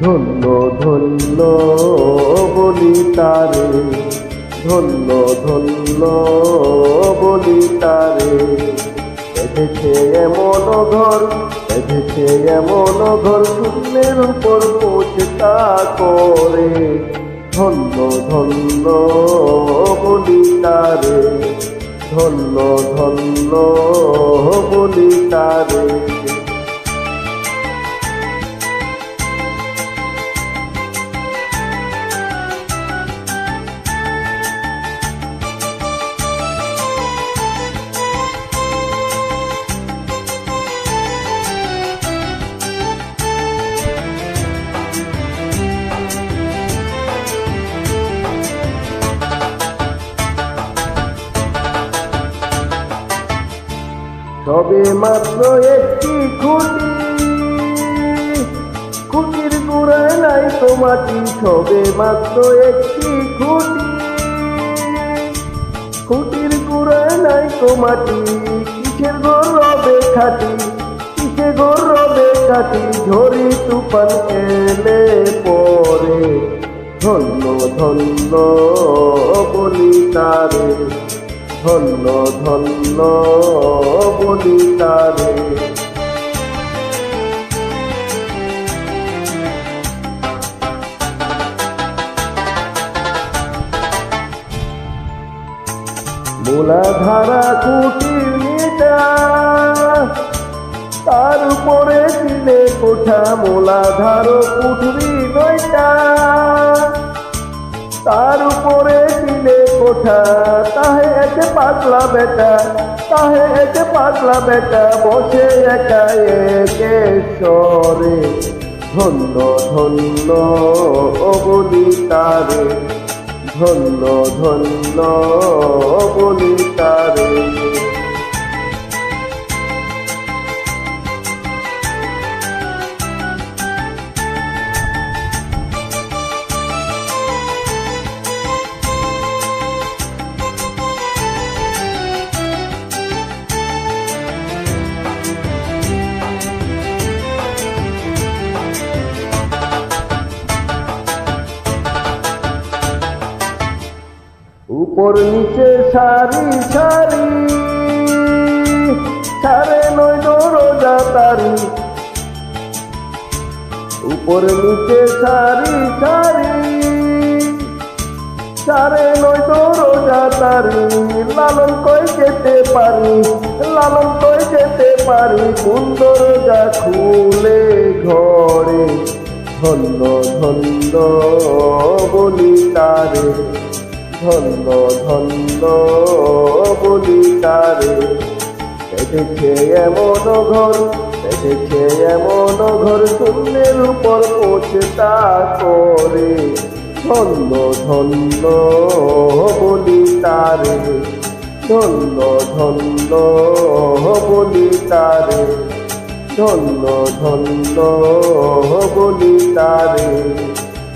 ধন্য ধন্য বলি তারে, ধন্য ধন্য বলি তারে। বেঁধেছে এমন ঘর, বেঁধেছে এমন ঘর, শূন্যের উপর পৌঁছতা করে। ধন্য ধন্য বলি তারে, ধন্য ধন্য বলি তারে। তবে মাত্র একটি খুঁটি, খুঁটির গোড়ায় নাই তো মাটি। সবে মাত্র একটি খুঁটি, খুঁটির গোড়ায় নাই তো মাটি। কিসের ঘর রবে খাটি, কিসের ঘর রবে খাটি। ঝড়ি তুফান এলে পরে, ধন্য ধন্য বলি তারে, ধন্য ধন্য বলি তারে। মূলাধারা কুটির নিটা, তার উপরে দিলে কোঠা। মূলাধার কুঠরি নয়টা, তার উপরে দিলে কোঠা। তাহে একে পাগলা বেটা, তাহে একে পাগলা বেটা, বসে একা একেশ্বরে। ধন্য ধন্য বলি তারে, ধন্য ধন্য বলি তারে। উপর নিচে সারি সারি, সারে নয় দরজা তারি। উপর নিচে সারি সারি, সারে নয় দরজা তারি। লালন কই যেতে পারি, লালন কই যেতে পারি। কোন দরজা খুলে ঘরে, ধন্য ধন্য বলি তারে, ধন্য ধন্য বলি তারে। বেঁধেছে এমন ঘর, বেঁধেছে এমন ঘর, শূন্যের উপর পৌঁছতা করে। ধন্য ধন্য বলি তারে, ধন্য ধন্য বলি তারে, ধন্য ধন্য বলি তারে,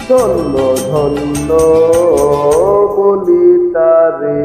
ধন্য ধন্য বলি তারে।